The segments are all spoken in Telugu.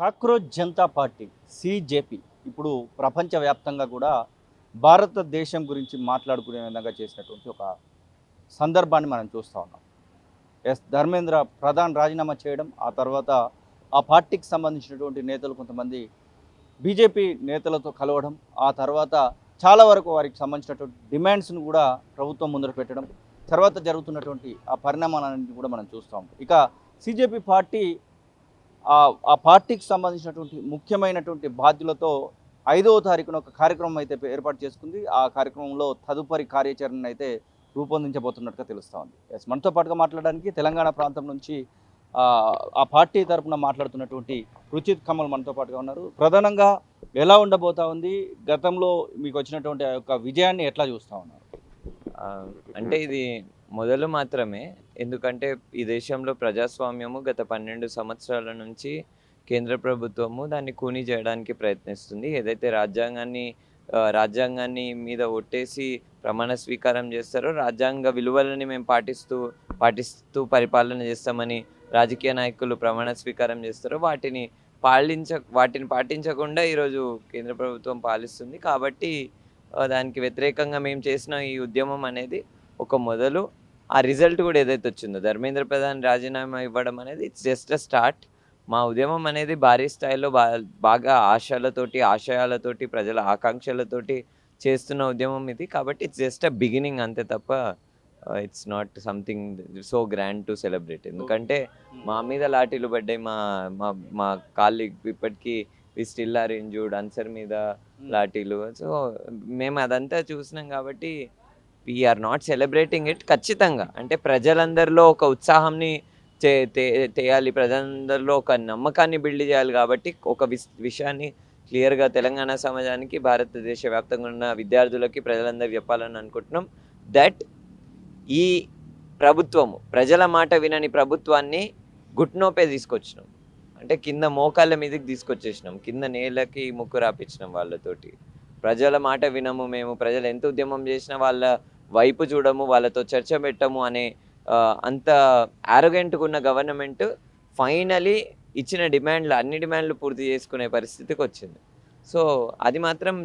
కాక్రోచ్ జనతా పార్టీ సిజేపీ ఇప్పుడు ప్రపంచవ్యాప్తంగా కూడా భారతదేశం గురించి మాట్లాడుకునే విధంగా చేసినటువంటి ఒక సందర్భాన్ని మనం చూస్తూ ఉన్నాం. ధర్మేంద్ర ప్రధాన్ రాజీనామా చేయడం, ఆ తర్వాత ఆ పార్టీకి సంబంధించినటువంటి నేతలు కొంతమంది బీజేపీ నేతలతో కలవడం, ఆ తర్వాత చాలా వరకు వారికి సంబంధించినటువంటి డిమాండ్స్ను కూడా ప్రభుత్వం ముందర పెట్టడం, తర్వాత జరుగుతున్నటువంటి ఆ పరిణామాలన్నింటినీ కూడా మనం చూస్తాం. ఇక సిజేపీ పార్టీ ఆ పార్టీకి సంబంధించినటువంటి ముఖ్యమైనటువంటి బాధ్యులతో 5వ తారీఖున ఒక కార్యక్రమం అయితే ఏర్పాటు చేసుకుంది. ఆ కార్యక్రమంలో తదుపరి కార్యాచరణ అయితే రూపొందించబోతున్నట్టుగా తెలుస్తూ ఉంది. మనతో పాటుగా మాట్లాడడానికి తెలంగాణ ప్రాంతం నుంచి ఆ పార్టీ తరఫున మాట్లాడుతున్నటువంటి రుచిత్ కమల్ మనతో పాటుగా ఉన్నారు. ప్రధానంగా ఎలా ఉండబోతా ఉంది, గతంలో మీకు వచ్చినటువంటి ఆ యొక్క విజయాన్ని ఎట్లా చూస్తూ ఉన్నారు? అంటే ఇది మొదలు మాత్రమే. ఎందుకంటే ఈ దేశంలో ప్రజాస్వామ్యము గత 12 సంవత్సరాల నుంచి కేంద్ర ప్రభుత్వము దాన్ని కూనీ చేయడానికి ప్రయత్నిస్తుంది. ఏదైతే రాజ్యాంగాన్ని మీద ఒట్టేసి ప్రమాణ స్వీకారం చేస్తారో, రాజ్యాంగ విలువలని మేము పాటిస్తూ పరిపాలన చేస్తామని రాజకీయ నాయకులు ప్రమాణ స్వీకారం చేస్తారో వాటిని పాటించకుండా ఈరోజు కేంద్ర ప్రభుత్వం పాలిస్తుంది. కాబట్టి దానికి వ్యతిరేకంగా మేము చేసిన ఈ ఉద్యమం అనేది ఒక మొదలు. ఆ రిజల్ట్ కూడా ఏదైతే వచ్చిందో ధర్మేంద్ర ప్రధాన్ రాజీనామా ఇవ్వడం అనేది ఇట్స్ జస్ట్ అ స్టార్ట్. మా ఉద్యమం అనేది భారీ స్థాయిలో బాగా ఆశయాలతోటి ప్రజల ఆకాంక్షలతోటి చేస్తున్న ఉద్యమం ఇది. కాబట్టి ఇట్స్ జస్ట్ అ బిగినింగ్ అంతే తప్ప it's not something so grand to celebrate. ఎందుకంటే మా మీద లాఠీలు పడ్డాయి, మా మా మా కాలీగ్ ఇప్పటికీ వి స్టిల్ ఆర్ ఇంజూర్డ్, అన్సర్ మీద లాఠీలు. సో మేము అదంతా చూసినాం కాబట్టి వీఆర్ నాట్ సెలబ్రేటింగ్ ఇట్. ఖచ్చితంగా అంటే ప్రజలందరిలో ఒక ఉత్సాహాన్ని తేయాలి, ప్రజలందరిలో ఒక నమ్మకాన్ని బిల్డ్ చేయాలి. కాబట్టి ఒక విషయాన్ని క్లియర్గా తెలంగాణ సమాజానికి, భారతదేశ వ్యాప్తంగా ఉన్న విద్యార్థులకి, ప్రజలందరికీ చెప్పాలని అనుకుంటున్నాం దట్ ఈ ప్రభుత్వము ప్రజల మాట వినని ప్రభుత్వాన్ని గుట్నోపే తీసుకొచ్చినాం. అంటే కింద మోకాళ్ళ మీదకి తీసుకొచ్చేసినాం, కింద నేలకి ముక్కు రాపించినాం వాళ్ళతోటి. ప్రజల మాట వినము మేము, ప్రజలు ఎంత ఉద్యమం చేసినా వాళ్ళ వైపు చూడము, వాళ్ళతో చర్చ పెట్టము అనే అంత ఆరోగెంట్గా ఉన్న గవర్నమెంట్ ఫైనలీ ఇచ్చిన అన్ని డిమాండ్లు పూర్తి చేసుకునే పరిస్థితికి వచ్చింది. సో అది మాత్రం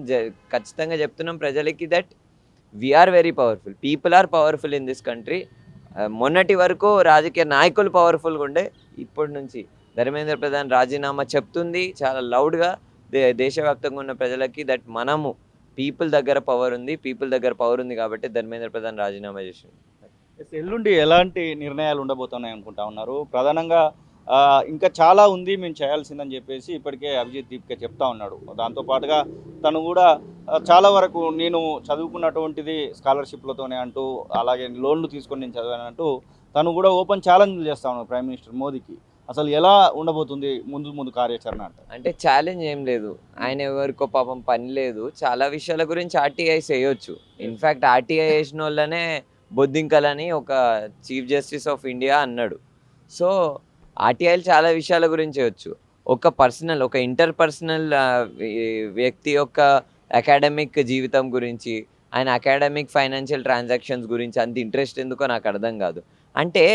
ఖచ్చితంగా చెప్తున్నాం ప్రజలకి that we are very powerful, people are powerful in this country. మొన్నటి వరకు రాజకీయ నాయకులు పవర్ఫుల్గా ఉండే, ఇప్పటి నుంచి ధర్మేంద్ర ప్రధాన్ రాజీనామా చెప్తుంది చాలా లౌడ్గా దేశవ్యాప్తంగా ఉన్న ప్రజలకి దట్ మనము పీపుల్ దగ్గర పవర్ ఉంది కాబట్టి ధర్మేంద్ర ప్రధాన్ రాజీనామా చేసింది. ఎల్లుండి ఎలాంటి నిర్ణయాలు ఉండబోతున్నాయి అనుకుంటా ఉన్నారు? ప్రధానంగా ఇంకా చాలా ఉంది మేము చేయాల్సిందని చెప్పేసి ఇప్పటికే అభిజిత్ దీప్కే చెప్తా ఉన్నాడు. దాంతోపాటుగా తను కూడా చాలా వరకు నేను చదువుకున్నటువంటిది స్కాలర్షిప్లతోనే అంటూ, అలాగే లోన్లు తీసుకొని నేను చదివానంటూ తను కూడా ఓపెన్ ఛాలెంజ్ చేస్తా ఉన్నాడు ప్రైమ్ మినిస్టర్ మోదీకి. అసలు ఎలా ఉండబోతుంది ముందు కార్యాచరణ? అంటే ఛాలెంజ్ ఏం లేదు, ఆయన ఎవరికో పాపం పని లేదు, చాలా విషయాల గురించి ఆర్టీఐ చేయొచ్చు. ఇన్ఫ్యాక్ట్ ఆర్టీఐ వేసిన వాళ్ళనే బొద్దింకలని ఒక చీఫ్ జస్టిస్ ఆఫ్ ఇండియా అన్నాడు. సో ఆర్టీఐలు చాలా విషయాల గురించి చేయొచ్చు. ఒక ఇంటర్పర్సనల్ వ్యక్తి యొక్క అకాడమిక్ జీవితం గురించి, ఆయన అకాడమిక్ ఫైనాన్షియల్ ట్రాన్సాక్షన్స్ గురించి అంత ఇంట్రెస్ట్ ఎందుకో నాకు అర్థం కాదు. అంటే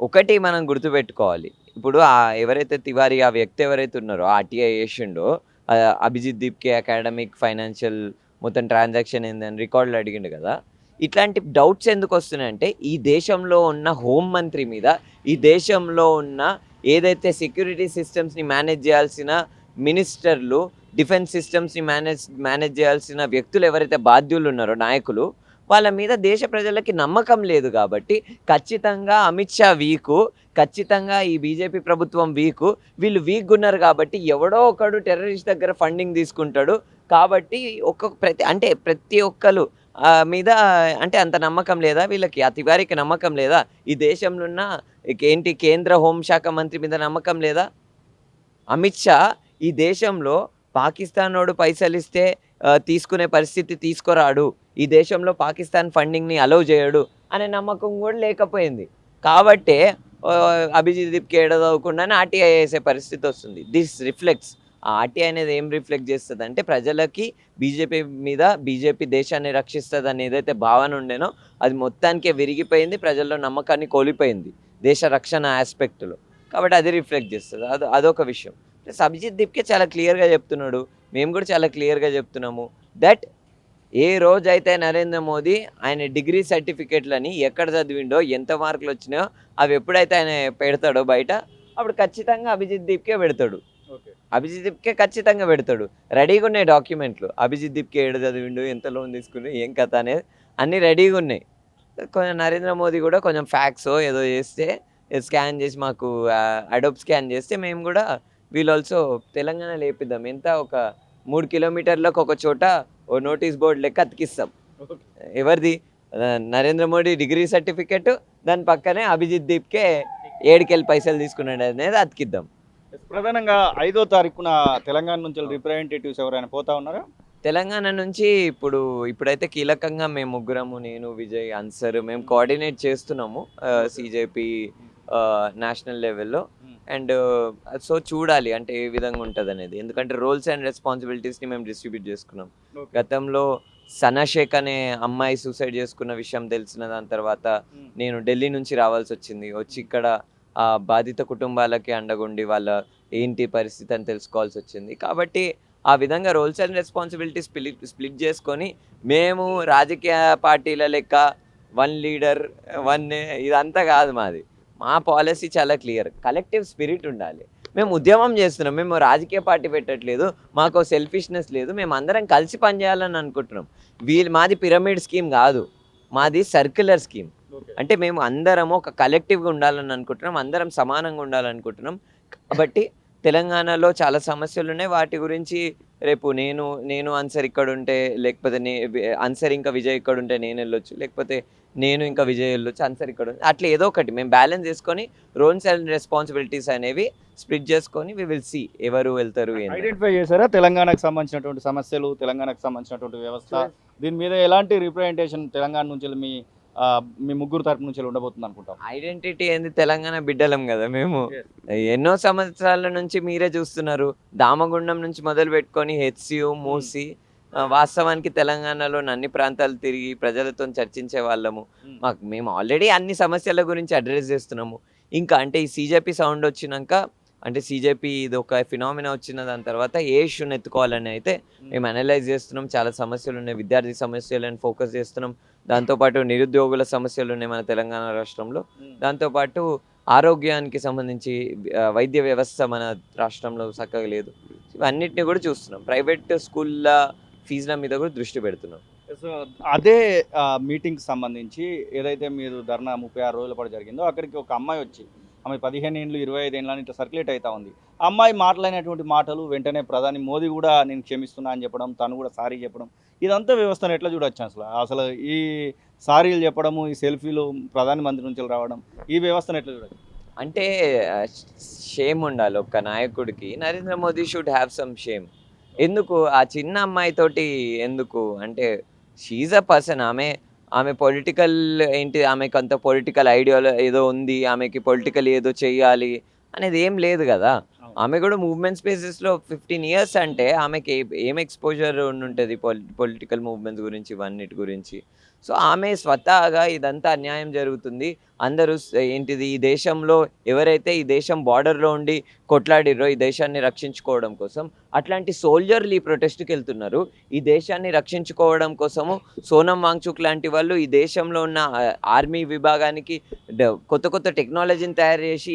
ఒకటి మనం గుర్తుపెట్టుకోవాలి, ఇప్పుడు ఎవరైతే తివారీ ఆ వ్యక్తి ఎవరైతే ఉన్నారో ఆర్టీఐ వేసిండో, అభిజిత్ దీప్కే అకాడమిక్ ఫైనాన్షియల్ మొత్తం ట్రాన్సాక్షన్ ఏందని రికార్డులు అడిగిండు కదా. ఇట్లాంటి డౌట్స్ ఎందుకు వస్తున్నాయంటే ఈ దేశంలో ఉన్న హోంమంత్రి మీద, ఈ దేశంలో ఉన్న ఏదైతే సెక్యూరిటీ సిస్టమ్స్ని మేనేజ్ చేయాల్సిన మినిస్టర్లు, డిఫెన్స్ సిస్టమ్స్ని మేనేజ్ చేయాల్సిన వ్యక్తులు ఎవరైతే బాధ్యులు ఉన్నారో నాయకులు, వాళ్ళ మీద దేశ ప్రజలకి నమ్మకం లేదు. కాబట్టి ఖచ్చితంగా అమిత్ షా వీకు, ఖచ్చితంగా ఈ బీజేపీ ప్రభుత్వం వీళ్ళు వీక్గా ఉన్నారు. కాబట్టి ఎవడో ఒకడు టెర్రరిస్ట్ దగ్గర ఫండింగ్ తీసుకుంటాడు. కాబట్టి ప్రతి ఒక్కరు మీద అంటే అంత నమ్మకం లేదా వీళ్ళకి? ఆ తివారీకి నమ్మకం లేదా? ఈ దేశంలో ఉన్న కేంద్ర హోంశాఖ మంత్రి మీద నమ్మకం లేదా? అమిత్ షా ఈ దేశంలో పాకిస్తాన్ వాడు పైసలు ఇస్తే తీసుకునే పరిస్థితి తీసుకురాడు, ఈ దేశంలో పాకిస్తాన్ ఫండింగ్ని అలౌ చేయడు అనే నమ్మకం కూడా లేకపోయింది. కాబట్టే అభిజిత్ దీప్కి చదవకుండానే ఆర్టీఐ వేసే పరిస్థితి వస్తుంది. దిస్ రిఫ్లెక్ట్స్, ఆ ఆర్టీఐ అనేది ఏం రిఫ్లెక్ట్ చేస్తుంది అంటే ప్రజలకి బీజేపీ దేశాన్ని రక్షిస్తుంది అని ఏదైతే భావన ఉండేనో అది మొత్తానికే విరిగిపోయింది, ప్రజల్లో నమ్మకాన్ని కోల్పోయింది దేశ రక్షణ ఆస్పెక్ట్లో. కాబట్టి అది రిఫ్లెక్ట్ చేస్తుంది. అదొక విషయం. ప్లస్ అభిజిత్ దీప్కే చాలా క్లియర్గా చెప్తున్నాడు, మేము కూడా చాలా క్లియర్గా చెప్తున్నాము దట్ ఏ రోజైతే నరేంద్ర మోదీ ఆయన డిగ్రీ సర్టిఫికేట్లని ఎక్కడ చదివిండో ఎంత మార్కులు వచ్చినాయో అవి ఎప్పుడైతే ఆయన పెడతాడో బయట, అప్పుడు ఖచ్చితంగా అభిజిత్ దీప్కే పెడతాడు. అభిజిత్ దీప్కే ఖచ్చితంగా పెడతాడు. రెడీగా ఉన్నాయి డాక్యుమెంట్లు, అభిజిత్ దీప్కే ఏడు చదివిండు, ఎంత లోన్ తీసుకుండు, ఏం కథ అనేది అన్నీ రెడీగా ఉన్నాయి. కొంచెం నరేంద్ర మోదీ కూడా కొంచెం ఫ్యాక్స్ ఏదో చేస్తే స్కాన్ చేసి మాకు అడోబ్ స్కాన్ చేస్తే మేము కూడా వీళ్ళు ఆల్సో తెలంగాణ లేపిద్దాం. ఎంత ఒక 3 కిలోమీటర్లకు ఒక చోట ఓ నోటీస్ బోర్డు లెక్క అతికిస్తాం. ఎవరిది? నరేంద్ర మోడీ డిగ్రీ సర్టిఫికెట్, దాని పక్కనే అభిజిత్ దీప్కే 7 పైసలు తీసుకున్నాడు అనేది అతికిద్దాం. ప్రధానంగా 5వ తారీఖున తెలంగాణ నుంచి రిప్రజెంటేటివ్స్ ఎవరైనా పోతా ఉన్నారా? తెలంగాణ నుంచి ఇప్పుడైతే కీలకంగా మేము ముగ్గురము, నేను, విజయ్, అన్సర్, మేము కోఆర్డినేట్ చేస్తున్నాము సిజేపీ నేషనల్ లెవెల్లో. అండ్ సో చూడాలి అంటే ఏ విధంగా ఉంటుంది అనేది, ఎందుకంటే రోల్స్ అండ్ రెస్పాన్సిబిలిటీస్ని మేము డిస్ట్రిబ్యూట్ చేసుకున్నాం. గతంలో సనా షేక్ అనే అమ్మాయి సూసైడ్ చేసుకున్న విషయం తెలిసిన దాని తర్వాత నేను ఢిల్లీ నుంచి రావాల్సి వచ్చింది. వచ్చి ఇక్కడ ఆ బాధిత కుటుంబాలకి అండగుండి వాళ్ళ ఏంటి పరిస్థితి అని తెలుసుకోవాల్సి వచ్చింది. కాబట్టి ఆ విధంగా రోల్స్ అండ్ రెస్పాన్సిబిలిటీస్ స్ప్లిట్ చేసుకొని మేము రాజకీయ పార్టీల లెక్క 1 లీడర్ 1 ఇదంతా కాదు మాది. మా పాలసీ చాలా క్లియర్, కలెక్టివ్ స్పిరిట్ ఉండాలి. మేము ఉద్యమం చేస్తున్నాం, మేము రాజకీయ పార్టీ పెట్టట్లేదు, మాకు సెల్ఫిష్నెస్ లేదు, మేము అందరం కలిసి పనిచేయాలని అనుకుంటున్నాం. మాది పిరమిడ్ స్కీమ్ కాదు, మాది సర్క్యులర్ స్కీమ్. అంటే మేము అందరం ఒక కలెక్టివ్గా ఉండాలని అనుకుంటున్నాం, అందరం సమానంగా ఉండాలనుకుంటున్నాం. కాబట్టి తెలంగాణలో చాలా సమస్యలు ఉన్నాయి, వాటి గురించి రేపు నేను అన్సర్ ఇక్కడ ఉంటే, లేకపోతే అన్సర్ ఇంకా విజయ్ ఇక్కడ ఉంటే నేను వెళ్ళొచ్చు, లేకపోతే నేను ఇంకా విజయ్ వెళ్ళొచ్చు, అన్సర్ ఇక్కడ అట్లా ఏదో ఒకటి మేము బ్యాలెన్స్ చేసుకొని రోల్స్ అండ్ రెస్పాన్సిబిలిటీస్ అనేవి స్ప్లిట్ చేసుకొని వి విల్ సీ ఎవరు వెళ్తారు. ఐడెంటిఫై చేశారా తెలంగాణకు సంబంధించినటువంటి సమస్యలు, తెలంగాణకు సంబంధించినటువంటి వ్యవస్థ, దీని మీద ఎలాంటి రిప్రజెంటేషన్ తెలంగాణ నుంచి మీ ముగ్గురు తరపు నుంచి ఉండబోతుంది అనుకుంటాం? ఐడెంటిటీ ఏంది, తెలంగాణ బిడ్డలం కదా మేము. ఎన్నో సంవత్సరాల నుంచి మీరే చూస్తున్నారు, దామగుండం నుంచి మొదలు పెట్టుకొని హెచ్సియు, మూసి, వాస్తవానికి తెలంగాణలో అన్ని ప్రాంతాలు తిరిగి ప్రజలతో చర్చించే వాళ్ళము. మేము ఆల్రెడీ అన్ని సమస్యల గురించి అడ్రస్ చేస్తున్నాము. ఇంకా అంటే ఈ సిజేపీ సౌండ్ వచ్చినాక, అంటే సిజేపీ ఇది ఒక ఫినామినా వచ్చిన దాని తర్వాత ఏ ఇష్యూని ఎత్తుకోవాలని అయితే మేము అనలైజ్ చేస్తున్నాం. చాలా సమస్యలు ఉన్నాయి, విద్యార్థి సమస్యలను ఫోకస్ చేస్తున్నాం. దాంతోపాటు నిరుద్యోగుల సమస్యలు ఉన్నాయి మన తెలంగాణ రాష్ట్రంలో. దాంతోపాటు ఆరోగ్యానికి సంబంధించి వైద్య వ్యవస్థ మన రాష్ట్రంలో చక్కగా లేదు. ఇవన్నిటిని కూడా చూస్తున్నాం. ప్రైవేట్ స్కూళ్ళ ఫీజుల మీద కూడా దృష్టి పెడుతున్నాం. సో అదే మీటింగ్కి సంబంధించి ఏదైతే మీరు ధర్నా 36 రోజుల పాటు జరిగిందో, అక్కడికి ఒక అమ్మాయి వచ్చి, ఆమె 15 ఏళ్ళు 25 ఏళ్ళు అని ఇట్లా సర్క్యులేట్ అవుతా ఉంది. ఆ అమ్మాయి మాట్లాడినటువంటి మాటలు వెంటనే ప్రధాని మోదీ కూడా నేను క్షమిస్తున్నా అని చెప్పడం, తను కూడా సారీ చెప్పడం, ఇదంతా వ్యవస్థను ఎట్లా చూడొచ్చు అసలు ఈ సారీలు చెప్పడము, ఈ సెల్ఫీలు ప్రధానమంత్రి నుంచి రావడం, ఈ వ్యవస్థను ఎట్లా చూడొచ్చు? అంటే షేమ్ ఉండాలి ఒక నాయకుడికి. Narendra Modi should have some shame. ఎందుకు ఆ చిన్న అమ్మాయితోటి ఎందుకు అంటే, షీఈ్ అ పర్సన్. ఆమె పొలిటికల్ ఏంటి, ఆమెకు అంత పొలిటికల్ ఐడియాలో ఏదో ఉంది, ఆమెకి పొలిటికల్ ఏదో చెయ్యాలి అనేది ఏం లేదు కదా. ఆమె కూడా మూవ్మెంట్ స్పేసెస్లో 15 ఇయర్స్ అంటే ఆమెకి ఏం ఎక్స్పోజర్ ఉంటుంది పొలిటికల్ మూవ్మెంట్స్ గురించి, ఇవన్నిటి గురించి. సో ఆమె స్వతహాగా ఇదంతా అన్యాయం జరుగుతుంది, అందరూ ఏంటిది ఈ దేశంలో ఎవరైతే ఈ దేశం బార్డర్లో ఉండి కొట్లాడిర్రో ఈ దేశాన్ని రక్షించుకోవడం కోసం, అట్లాంటి సోల్జర్లు ఈ ప్రొటెస్ట్కి వెళ్తున్నారు. ఈ దేశాన్ని రక్షించుకోవడం కోసము సోనం వాంగ్చుక్ లాంటి వాళ్ళు ఈ దేశంలో ఉన్న ఆర్మీ విభాగానికి కొత్త కొత్త టెక్నాలజీని తయారు చేసి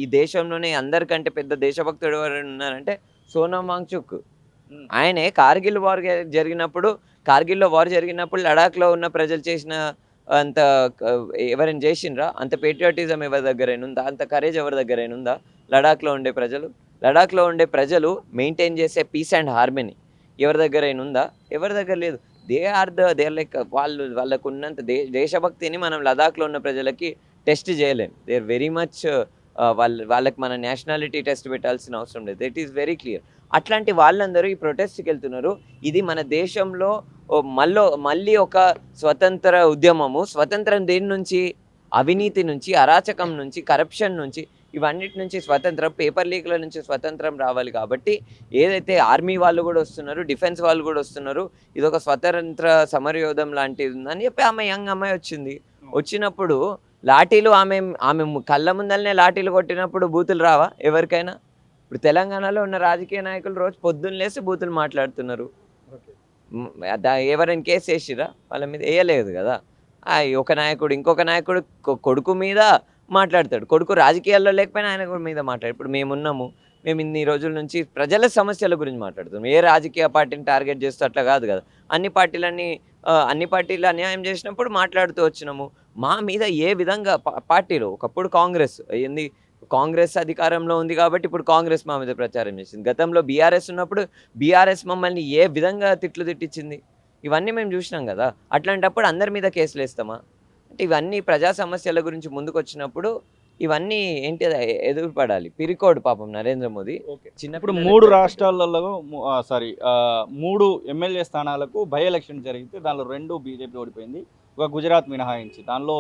ఈ దేశంలోనే అందరికంటే పెద్ద దేశభక్తుడు ఎవరు ఉన్నారంటే సోనం వాంగ్చుక్. ఆయనే కార్గిల్లో వార్ జరిగినప్పుడు లడాఖ్లో ఉన్న ప్రజలు చేసిన అంత ఎవరైనా చేసిండ్రా? అంత పేట్రియాటిజం ఎవరి దగ్గరైనా ఉందా? అంత కరేజ్ ఎవరి దగ్గరైనా ఉందా? లడాఖ్లో ఉండే ప్రజలు మెయింటైన్ చేసే పీస్ అండ్ హార్మనీ ఎవరి దగ్గరైనా ఉందా? ఎవరి దగ్గర లేదు. దే లైక్ వాళ్ళకు ఉన్నంత దేశభక్తిని మనం లదాఖ్లో ఉన్న ప్రజలకి టెస్ట్ చేయలేం. దే ఆర్ వెరీ మచ్ వాళ్ళకి మన నేషనాలిటీ టెస్ట్ పెట్టాల్సిన అవసరం లేదు. It is very clear. అట్లాంటి వాళ్ళందరూ ఈ ప్రొటెస్ట్కి వెళ్తున్నారు. ఇది మన దేశంలో మళ్ళీ ఒక స్వతంత్ర ఉద్యమము. స్వతంత్రం దేని నుంచి? అవినీతి నుంచి, అరాచకం నుంచి, కరప్షన్ నుంచి, ఇవన్నిటి నుంచి స్వతంత్రం, పేపర్ లీక్ల నుంచి స్వతంత్రం రావాలి. కాబట్టి ఏదైతే ఆర్మీ వాళ్ళు కూడా వస్తున్నారు, డిఫెన్స్ వాళ్ళు కూడా వస్తున్నారు, ఇది ఒక స్వతంత్ర సమరయోధం లాంటిది ఉందని చెప్పి ఆమె యంగ్ అమ్మాయి వచ్చినప్పుడు లాఠీలు ఆమె కళ్ళ ముందరనే లాఠీలు కొట్టినప్పుడు బూతులు రావా ఎవరికైనా? ఇప్పుడు తెలంగాణలో ఉన్న రాజకీయ నాయకులు రోజు పొద్దున్న లేసి బూతులు మాట్లాడుతున్నారు. ఎవరైనా కేసు వేసిరా వాళ్ళ మీద? వేయలేదు కదా. ఒక నాయకుడు ఇంకొక నాయకుడు కొడుకు మీద మాట్లాడతాడు. కొడుకు రాజకీయాల్లో లేకపోయినా ఆయన మీద మాట్లాడు. ఇప్పుడు మేమున్నాము, మేము ఇన్ని రోజుల నుంచి ప్రజల సమస్యల గురించి మాట్లాడుతున్నాం. ఏ రాజకీయ పార్టీని టార్గెట్ చేస్తూ అట్లా కాదు కదా. అన్ని పార్టీలు అన్యాయం చేసినప్పుడు మాట్లాడుతూ వచ్చినాము. మా మీద ఏ విధంగా పార్టీలు ఒకప్పుడు కాంగ్రెస్ అధికారంలో ఉంది కాబట్టి ఇప్పుడు కాంగ్రెస్ మా మీద ప్రచారం చేసింది. గతంలో బీఆర్ఎస్ ఉన్నప్పుడు బీఆర్ఎస్ మమ్మల్ని ఏ విధంగా తిట్టించింది ఇవన్నీ మేము చూసినాం కదా. అట్లాంటప్పుడు అందరి మీద కేసులు వేస్తామా? అంటే ఇవన్నీ ప్రజా సమస్యల గురించి ముందుకు వచ్చినప్పుడు ఇవన్నీ ఏంటి ఎదురుపడాలి. పిరికోడు పాపం నరేంద్ర మోదీ. ఇప్పుడు 3 రాష్ట్రాలలో 3 ఎమ్మెల్యే స్థానాలకు బై ఎలక్షన్ జరిగితే దానిలో 2 బీజేపీ ఓడిపోయింది. ఒక గుజరాత్ మినహాయించి దానిలో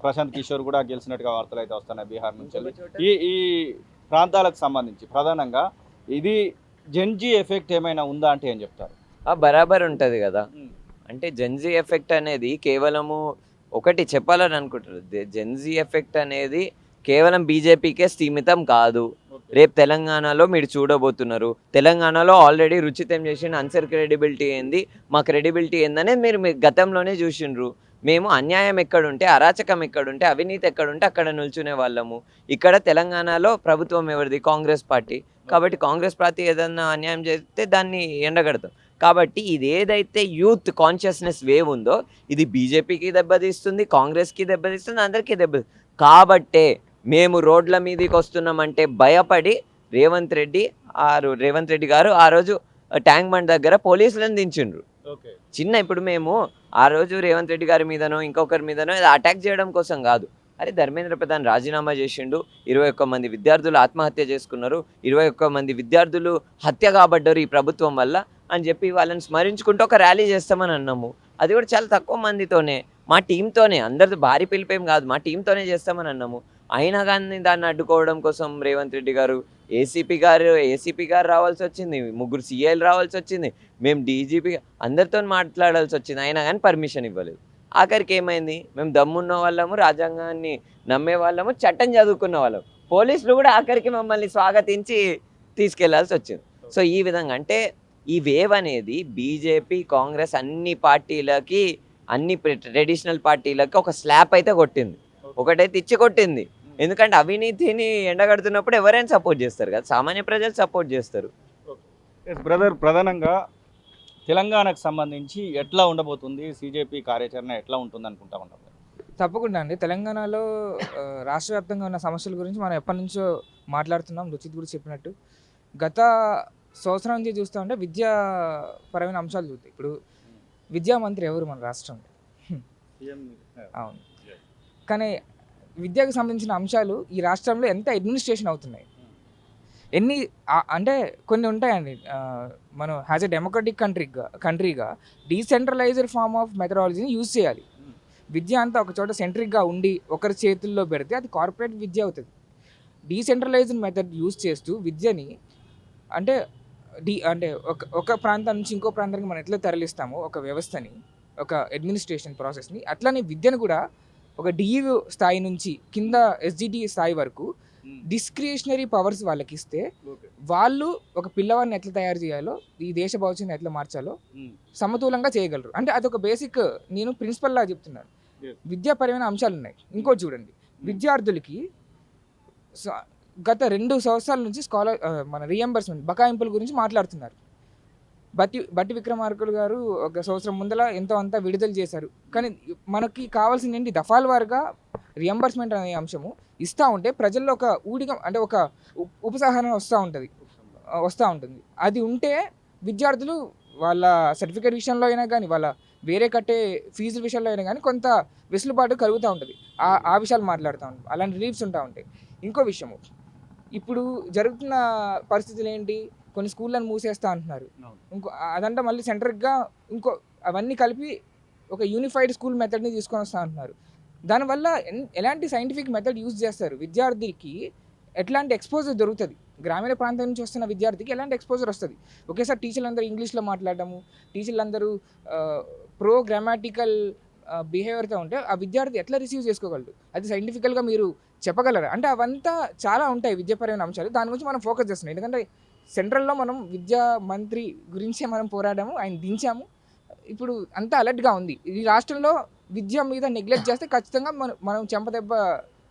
ప్రశాంత్ కిషోర్ కూడా గెలిచినట్టుగా వార్తలు అయితే వస్తున్నాయి బీహార్ నుంచి. ఈ ప్రాంతాలకు సంబంధించి ప్రధానంగా ఇది జెన్జీ ఎఫెక్ట్ ఏమైనా ఉందా అంటే ఏం చెప్తారు? బరాబర్ ఉంటుంది కదా. అంటే జెన్జీ ఎఫెక్ట్ అనేది కేవలము ఒకటి చెప్పాలని అనుకుంటారు. జెన్జీ ఎఫెక్ట్ అనేది కేవలం బీజేపీకే స్థీమితం కాదు. రేపు తెలంగాణలో మీరు చూడబోతున్నారు. తెలంగాణలో ఆల్రెడీ రుచితం చేసిన ఆన్సర్ క్రెడిబిలిటీ ఏంది, మా క్రెడిబిలిటీ ఏందనేది మీరు గతంలోనే చూసిండ్రు. మేము అన్యాయం ఎక్కడుంటే, అరాచకం ఎక్కడుంటే, అవినీతి ఎక్కడుంటే అక్కడ నిల్చునే వాళ్ళము. ఇక్కడ తెలంగాణలో ప్రభుత్వం ఎవరిది? కాంగ్రెస్ పార్టీ. కాబట్టి కాంగ్రెస్ పార్టీ ఏదన్నా అన్యాయం చేస్తే దాన్ని ఎండగడతాం. కాబట్టి ఇది ఏదైతే యూత్ కాన్షియస్నెస్ వేవ్ ఉందో ఇది బీజేపీకి దెబ్బతీస్తుంది, కాంగ్రెస్కి దెబ్బతీస్తుంది, అందరికీ కాబట్టే మేము రోడ్ల మీదకి వస్తున్నామంటే భయపడి రేవంత్ రెడ్డి గారు ఆ రోజు ట్యాంక్ బండ్ దగ్గర పోలీసులను దించిండ్రు. ఇప్పుడు మేము ఆ రోజు రేవంత్ రెడ్డి గారి మీదనో ఇంకొకరి మీదనో అటాక్ చేయడం కోసం కాదు. అరే ధర్మేంద్ర ప్రధాన్ రాజీనామా చేసిండు, 21 మంది విద్యార్థులు ఆత్మహత్య చేసుకున్నారు, 21 మంది విద్యార్థులు హత్య కాబడ్డారు ఈ ప్రభుత్వం వల్ల అని చెప్పి వాళ్ళని స్మరించుకుంటూ ఒక ర్యాలీ చేస్తామని అన్నాము. అది కూడా చాలా తక్కువ మందితోనే, మా టీంతోనే, అందరితో భారీ పిలిపేం కాదు, మా టీంతోనే చేస్తామని అన్నాము. అయినా కానీ దాన్ని అడ్డుకోవడం కోసం రేవంత్ రెడ్డి గారు ఏసీపీ గారు రావాల్సి వచ్చింది, 3 సీఐలు రావాల్సి వచ్చింది, మేము డీజీపీ అందరితో మాట్లాడాల్సి వచ్చింది. అయినా కానీ పర్మిషన్ ఇవ్వలేదు. ఆఖరికి ఏమైంది? మేము దమ్మున్న వాళ్ళము, రాజ్యాంగాన్ని నమ్మే వాళ్ళము, చట్టం చదువుకున్న వాళ్ళము. పోలీసులు కూడా ఆఖరికి మమ్మల్ని స్వాగతించి తీసుకెళ్లాల్సి వచ్చింది. సో ఈ విధంగా అంటే ఈ వేవ్ అనేది బీజేపీ, కాంగ్రెస్ అన్ని పార్టీలకి, అన్ని ట్రెడిషనల్ పార్టీలకి ఒక స్లాప్ అయితే కొట్టింది, ఒకటైతే ఇచ్చి కొట్టింది. ఎందుకంటే అవినీతిని ఎండగడుతున్నప్పుడు ఎవరైనా సపోర్ట్ చేస్తారు కదా, సామాన్య ప్రజలు సపోర్ట్ చేస్తారు. బ్రదర్, ప్రధానంగా తెలంగాణకు సంబంధించి ఎట్లా ఉండబోతుంది, సీజేపీ కార్యాచరణ ఎట్లా ఉంటుంది అనుకుంటా ఉంటాం? తప్పకుండా అండి. తెలంగాణలో రాష్ట్ర వ్యాప్తంగా ఉన్న సమస్యల గురించి మనం ఎప్పటి నుంచో మాట్లాడుతున్నాం. రుచిత్ గురించి చెప్పినట్టు గత సంవత్సరం నుంచి చూస్తూ ఉంటే విద్యాపరమైన అంశాలు చూస్తాయి. ఇప్పుడు విద్యామంత్రి ఎవరు మన రాష్ట్రంలో? అవును. కానీ విద్యకు సంబంధించిన అంశాలు ఈ రాష్ట్రంలో ఎంత అడ్మినిస్ట్రేషన్ అవుతున్నాయి, అంటే కొన్ని ఉంటాయండి. మనం యాజ్ ఎ డెమోక్రటిక్ కంట్రీగా డీసెంట్రలైజ్డ్ ఫార్మ్ ఆఫ్ మెథడాలజీని యూజ్ చేయాలి. విద్య అంతా ఒక చోట సెంట్రిక్గా ఉండి ఒకరి చేతుల్లో పెడితే అది కార్పొరేట్ విద్య అవుతుంది. డీసెంట్రలైజ్డ్ మెథడ్ యూజ్ చేస్తూ విద్యని అంటే ఒక ప్రాంతం నుంచి ఇంకో ప్రాంతానికి మనం ఎట్లా తరలిస్తామో ఒక వ్యవస్థని, ఒక అడ్మినిస్ట్రేషన్ ప్రాసెస్ని, అట్లానే విద్యను కూడా ఒక డిఈఓ స్థాయి నుంచి కింద ఎస్జిటి స్థాయి వరకు డిస్క్రిషనరీ పవర్స్ వాళ్ళకి ఇస్తే వాళ్ళు ఒక పిల్లవాడిని ఎట్లా తయారు చేయాలో, ఈ దేశ భవిష్యత్తుని ఎట్లా మార్చాలో సమతూలంగా చేయగలరు. అంటే అదొక బేసిక్ నేను ప్రిన్సిపల్ లా చెప్తున్నాను. విద్యాపరమైన అంశాలు ఉన్నాయి. ఇంకోటి చూడండి, విద్యార్థులకి గత 2 సంవత్సరాల నుంచి మన రీఎంబర్స్మెంట్ బకాయింపుల గురించి మాట్లాడుతున్నారు. బట్టి విక్రమార్కులు గారు ఒక సంవత్సరం ముందల ఎంతో అంతా విడుదల చేశారు. కానీ మనకి కావాల్సింది ఏంటి? దఫాల వారుగా రియంబర్స్మెంట్ అనే అంశము ఇస్తూ ఉంటే ప్రజల్లో ఒక ఊడిగం, అంటే ఒక ఉపసహనం వస్తూ ఉంటుంది. అది ఉంటే విద్యార్థులు వాళ్ళ సర్టిఫికేట్ విషయంలో అయినా కానీ, వాళ్ళ వేరే కట్టే ఫీజుల విషయంలో అయినా కానీ కొంత వెసులుబాటు కలుగుతూ ఉంటుంది. ఆ విషయాలు మాట్లాడుతూ ఉంటాం, అలాంటి రిలీఫ్స్ ఉంటా ఉంటాయి. ఇంకో విషయము, ఇప్పుడు జరుగుతున్న పరిస్థితులు ఏంటి? కొన్ని స్కూళ్ళను మూసేస్తా అంటున్నారు. అదంటే మళ్ళీ సెంట్రిక్గా అవన్నీ కలిపి ఒక యూనిఫైడ్ స్కూల్ మెథడ్ని తీసుకొని వస్తా అంటున్నారు. దానివల్ల ఎలాంటి సైంటిఫిక్ మెథడ్ యూజ్ చేస్తారు? విద్యార్థికి ఎట్లాంటి ఎక్స్పోజర్ దొరుకుతుంది? గ్రామీణ ప్రాంతం నుంచి వస్తున్న విద్యార్థికి ఎలాంటి ఎక్స్పోజర్ వస్తుంది? ఒకేసారి టీచర్లు అందరూ ఇంగ్లీష్లో మాట్లాడటము, టీచర్లు అందరూ గ్రామాటికల్ బిహేవియర్తో ఉంటే ఆ విద్యార్థి ఎట్లా రిసీవ్ చేసుకోగలడు, అది సైంటిఫికల్గా మీరు చెప్పగలరు అంటే అవంతా చాలా ఉంటాయి విద్యాపరమైన అంశాలు. దాని గురించి మనం ఫోకస్ చేస్తున్నాం. ఎందుకంటే సెంట్రల్లో మనం విద్యా మంత్రి గురించే మనం పోరాడాము, ఆయన దించాము. ఇప్పుడు అంతా అలర్ట్గా ఉంది. ఈ రాష్ట్రంలో విద్య మీద నెగ్లెక్ట్ చేస్తే ఖచ్చితంగా మనం చెంపదెబ్బ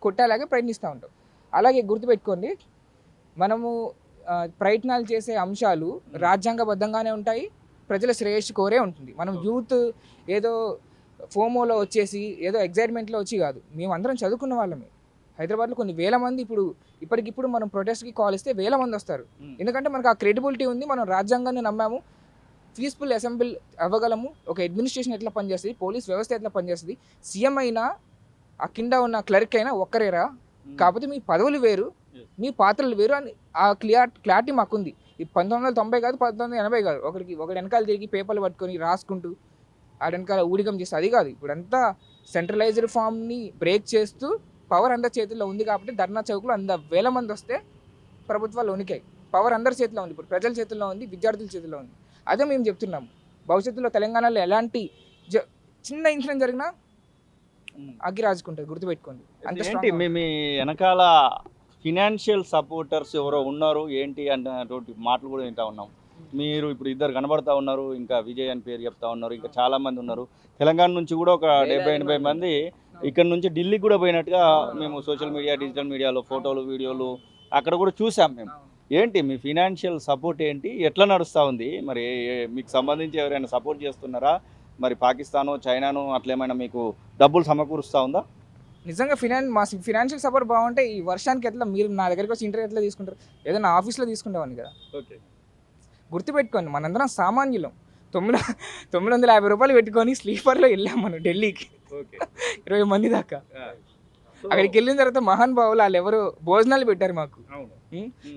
కొట్టేలాగే ప్రయత్నిస్తూ ఉంటాం. అలాగే గుర్తుపెట్టుకోండి, మనము ప్రయత్నాలు చేసే అంశాలు రాజ్యాంగబద్ధంగానే ఉంటాయి, ప్రజల శ్రేయస్సు కోరే ఉంటుంది. మనం యూత్ ఏదో ఫోమోలో వచ్చేసి ఏదో ఎగ్జైట్మెంట్లో వచ్చి కాదు, మేము అందరం చదువుకున్న వాళ్ళమే. హైదరాబాద్లో కొన్ని వేల మంది ఇప్పటికిప్పుడు మనం ప్రొటెస్ట్కి కాల్ ఇస్తే వేల మంది వస్తారు. ఎందుకంటే మనకు ఆ క్రెడిబిలిటీ ఉంది, మనం రాజ్యాంగాన్ని నమ్మాము, పీస్ఫుల్ అసెంబ్లీ అవ్వగలము. ఒక అడ్మినిస్ట్రేషన్ ఎట్లా పనిచేస్తుంది, పోలీస్ వ్యవస్థ ఎట్లా పనిచేస్తుంది, సీఎం అయినా ఆ కింద ఉన్న క్లర్క్ అయినా ఒక్కరేరా, కాకపోతే మీ పదవులు వేరు, మీ పాత్రలు వేరు అని ఆ క్లారిటీ మాకుంది. ఈ 1990 కాదు, 1980 కాదు, ఒకటి వెనకాల తిరిగి పేపర్లు పట్టుకొని రాసుకుంటూ ఆ వెనకాల ఊడిగం చేస్తే అది కాదు. ఇప్పుడంతా సెంట్రలైజ్డ్ ఫామ్ని బ్రేక్ చేస్తూ పవర్ అందరి చేతుల్లో ఉంది. కాబట్టి ధర్నా చౌక్లో 100,000 మంది వస్తే ప్రభుత్వాలు వణికాయి. పవర్ అందరి చేతిలో ఉంది, ఇప్పుడు ప్రజల చేతుల్లో ఉంది, విద్యార్థుల చేతుల్లో ఉంది. అదే మేము చెప్తున్నాము, భవిష్యత్తులో తెలంగాణలో ఎలాంటి చిన్న ఇన్సిడెంట్ జరిగినా అగ్గి రాజుకుంటుంది, గుర్తుపెట్టుకోండి. అంత ఏంటి మీ వెనకాల ఫినాన్షియల్ సపోర్టర్స్ ఎవరో ఉన్నారు ఏంటి అన్నటువంటి మాటలు కూడా వింటా ఉన్నాం. మీరు ఇప్పుడు ఇద్దరు కనబడతా ఉన్నారు, ఇంకా విజయ్ అని పేరు చెప్తా ఉన్నారు, ఇంకా చాలా మంది ఉన్నారు. తెలంగాణ నుంచి కూడా ఒక 70-80 మంది ఇక్కడ నుంచి ఢిల్లీకి కూడా పోయినట్టుగా మేము సోషల్ మీడియా, డిజిటల్ మీడియాలో ఫోటోలు, వీడియోలు అక్కడ కూడా చూసాం మేము. ఏంటి మీ ఫినాన్షియల్ సపోర్ట్ ఏంటి, ఎట్లా నడుస్తూ ఉంది? మరి మీకు సంబంధించి ఎవరైనా సపోర్ట్ చేస్తున్నారా? మరి పాకిస్తాను, చైనాను అట్లా ఏమైనా మీకు డబ్బులు సమకూరుస్తూ ఉందా? నిజంగా మా ఫినాన్షియల్ సపోర్ట్ బాగుంటే ఈ వర్షానికి ఎట్లా మీరు నా దగ్గరికి వచ్చి ఇంటర్వ్యూ ఎట్లా తీసుకుంటారు? ఏదో నా ఆఫీస్లో తీసుకుంటామని కదా. ఓకే, గుర్తుపెట్టుకోండి, మనందరం సామాన్యులం. 950 రూపాయలు పెట్టుకొని స్లీపర్లో వెళ్ళాం మనం ఢిల్లీకి, 20 మంది దాకా. అక్కడికి వెళ్ళిన తర్వాత మహాన్ బావులు వాళ్ళు ఎవరు భోజనాలు పెట్టారు మాకు,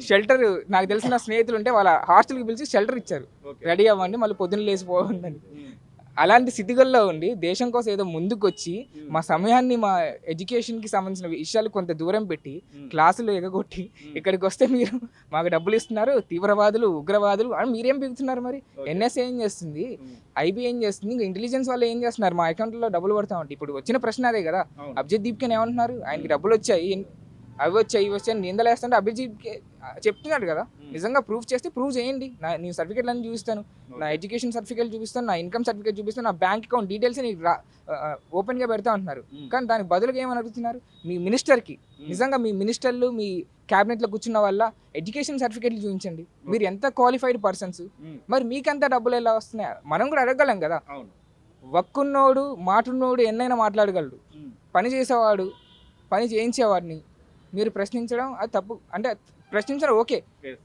షెల్టర్. నాకు తెలిసిన స్నేహితులు ఉంటే వాళ్ళ హాస్టల్కి పిలిచి షెల్టర్ ఇచ్చారు, రెడీ అవ్వండి మళ్ళీ పొద్దున్న లేచిపోవద్దని. అలాంటి స్థితిగల్లో ఉండి దేశం కోసం ఏదో ముందుకు వచ్చి మా సమయాన్ని, మా ఎడ్యుకేషన్కి సంబంధించిన విషయాలు కొంత దూరం పెట్టి క్లాసులు ఎగగొట్టి ఇక్కడికి వస్తే మీరు మాకు డబ్బులు ఇస్తున్నారు, తీవ్రవాదులు, ఉగ్రవాదులు అని మీరేం పిలుస్తున్నారు? మరి ఎన్ఎస్ఏ ఏం చేస్తుంది, ఐబీ ఏం చేస్తుంది, ఇంకా ఇంటెలిజెన్స్ వాళ్ళు ఏం చేస్తున్నారు? మా అకౌంట్లో డబ్బులు పడతా ఉంటాయి. ఇప్పుడు వచ్చిన ప్రశ్న అదే కదా. అభిజిత్ దీప్కి ఏమంటున్నారు? ఆయనకి డబ్బులు వచ్చాయి, అవి వచ్చాయి, ఇవి వచ్చాయి నిందలేస్తుంటే అభిజిత్ చెప్తున్నాడు కదా. నిజంగా ప్రూఫ్ చేస్తే ప్రూవ్ చేయండి. నేను సర్టిఫికేట్లన్నీ చూపిస్తాను, నా ఎడ్యుకేషన్ సర్టిఫికేట్ చూపిస్తాను, నా ఇన్కమ్ సర్టిఫికేట్ చూపిస్తాను, నా బ్యాంక్ అకౌంట్ డీటెయిల్స్ నీకు ఓపెన్గా పెడతా ఉంటున్నారు. కానీ దానికి బదులుగా ఏమని అడుగుతున్నారు? మీ మినిస్టర్కి, నిజంగా మీ మినిస్టర్లు, మీ క్యాబినెట్లో కూర్చున్న వల్ల ఎడ్యుకేషన్ సర్టిఫికేట్లు చూపించండి, మీరు ఎంత క్వాలిఫైడ్ పర్సన్స్, మరి మీకంత డబ్బులు ఎలా వస్తున్నాయి? మనం కూడా అడగగలం కదా. వక్కున్నోడు, మాటున్నోడు ఎన్నైనా మాట్లాడగలడు. పని చేసేవాడు, పని చేయించేవాడిని మీరు ప్రశ్నించడం అది తప్పు. అంటే ప్రశ్నించడం ఓకే,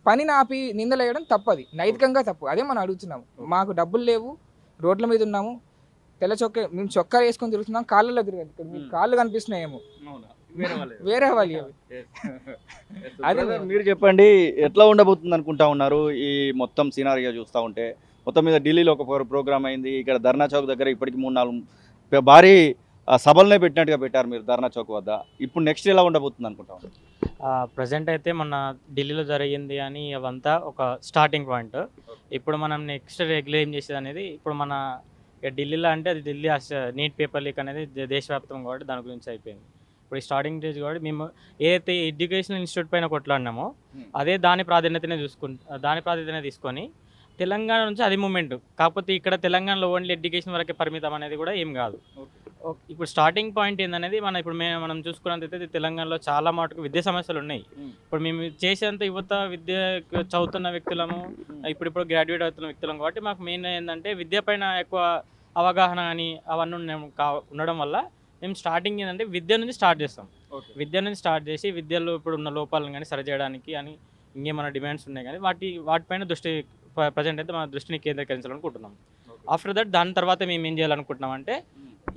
పని నాపి నిందలేయడం తప్పది, నైతికంగా తప్పు. అదే మనం అడుగుతున్నాము. మాకు డబ్బులు లేవు, రోడ్ల మీద ఉన్నాము, తెల్ల చొక్కా, మేము చొక్కా వేసుకొని తిరుగుతున్నాం, కాళ్ళలో తిరగదు. ఇక్కడ మీకు కాళ్ళు కనిపిస్తున్నాయేమో, వేరే వాళ్ళు. అదే మీరు చెప్పండి, ఎట్లా ఉండబోతుంది అనుకుంటా ఉన్నారు ఈ మొత్తం సినారియో చూస్తూ ఉంటే? మొత్తం మీద ఢిల్లీలో ఒక ప్రోగ్రామ్ అయింది, ఇక్కడ ధర్నా చౌక్ దగ్గర ఇప్పటికి 3-4 భారీ సభలనే పెట్టినట్టుగా పెట్టారు మీరు ధర్నా చౌక్ వద్ద. ఇప్పుడు నెక్స్ట్ ఎలా ఉండబోతుంది అనుకుంటాం? ప్రజెంట్ అయితే మొన్న ఢిల్లీలో జరిగింది అని అవంతా ఒక స్టార్టింగ్ పాయింట్. ఇప్పుడు మనం నెక్స్ట్ రెగ్యులర్ ఏం చేసేది అనేది, ఇప్పుడు మన ఢిల్లీలో అంటే అది ఢిల్లీ నీట్ పేపర్ లీక్ అనేది దేశవ్యాప్తం కాబట్టి దాని గురించి అయిపోయింది. ఇప్పుడు ఈ స్టార్టింగ్ స్టేజ్ కాబట్టి మేము ఏదైతే ఎడ్యుకేషనల్ ఇన్స్టిట్యూట్ పైన కొట్లాడినామో అదే దాని ప్రాధాన్యతనే తీసుకొని తెలంగాణ నుంచి అది మూమెంట్. కాకపోతే ఇక్కడ తెలంగాణలో ఓన్లీ ఎడ్యుకేషన్ వరకే పరిమితం అనేది కూడా ఏం కాదు. ఇప్పుడు స్టార్టింగ్ పాయింట్ ఏందనేది మనం చూసుకున్నట్లయితే తెలంగాణలో చాలా మటుకు విద్యా సమస్యలు ఉన్నాయి. ఇప్పుడు మేము చేసేంత యువత విద్య చదువుతున్న వ్యక్తులము, ఇప్పుడు గ్రాడ్యుయేట్ అవుతున్న వ్యక్తులం కాబట్టి మాకు మెయిన్ ఏంటంటే విద్య పైన ఎక్కువ అవగాహన అని అవన్నీ ఉండడం వల్ల మేము స్టార్టింగ్ ఏంటంటే విద్య నుంచి స్టార్ట్ చేస్తాం. విద్య నుంచి స్టార్ట్ చేసి విద్యలో ఇప్పుడు ఉన్న లోపాలను కానీ సరిచేయడానికి అని ఇంకేమైనా డిమాండ్స్ ఉన్నాయి కానీ వాటిపైన ప్రజెంట్ అయితే మన దృష్టిని కేంద్రీకరించాలనుకుంటున్నాం. ఆఫ్టర్ దట్ దాని తర్వాత మేము ఏం చేయాలనుకుంటున్నాం అంటే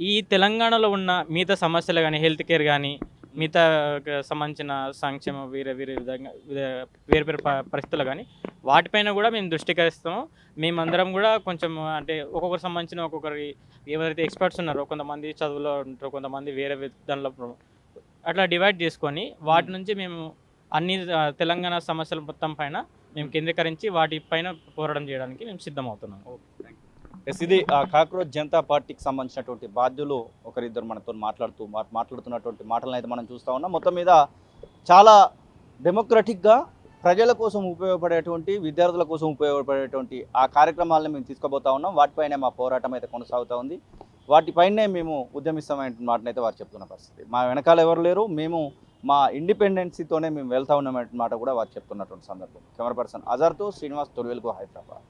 ఈ తెలంగాణలో ఉన్న మిగతా సమస్యలు కానీ, హెల్త్ కేర్ కానీ, మిగతా సంబంధించిన సంక్షేమ వేరే వేరే పరిస్థితులు కానీ వాటిపైన కూడా మేము దృష్టికరిస్తాము. మేమందరం కూడా కొంచెం అంటే ఒక్కొక్కరు సంబంధించిన ఒక్కొక్కరి ఎవరైతే ఎక్స్పర్ట్స్ ఉన్నారో, కొంతమంది చదువులో ఉంటారో, కొంతమంది వేరే దానిలో అట్లా డివైడ్ చేసుకొని వాటి నుంచి మేము అన్ని తెలంగాణ సమస్యల మొత్తం పైన మేము కేంద్రీకరించి వాటిపైన పోరాటం చేయడానికి మేము సిద్ధమవుతున్నాం. ఎస్, ఇది కాక్రోచ్ జనతా పార్టీకి సంబంధించినటువంటి బాధ్యులు ఒకరిద్దరు మనతో మాట్లాడుతున్నటువంటి మాటలను అయితే మనం చూస్తూ ఉన్నాం. మొత్తం మీద చాలా డెమోక్రటిక్గా ప్రజల కోసం ఉపయోగపడేటువంటి, విద్యార్థుల కోసం ఉపయోగపడేటువంటి ఆ కార్యక్రమాలను మేము తీసుకుపోతా ఉన్నాం. వాటిపైనే మా పోరాటం అయితే కొనసాగుతూ ఉంది. వాటిపైనే మేము ఉద్యమిస్తామనే మాటనైతే వారు చెప్తున్న పరిస్థితి. మా వెనకాల ఎవరు లేరు, మేము మా ఇండిపెండెన్సీతోనే మేము వెళ్తా ఉన్నామనే మాట కూడా వారు చెప్తున్నటువంటి సందర్భం. కెమెరా పర్సన్ అజర్తో శ్రీనివాస్, తొలివెలుగు, హైదరాబాద్.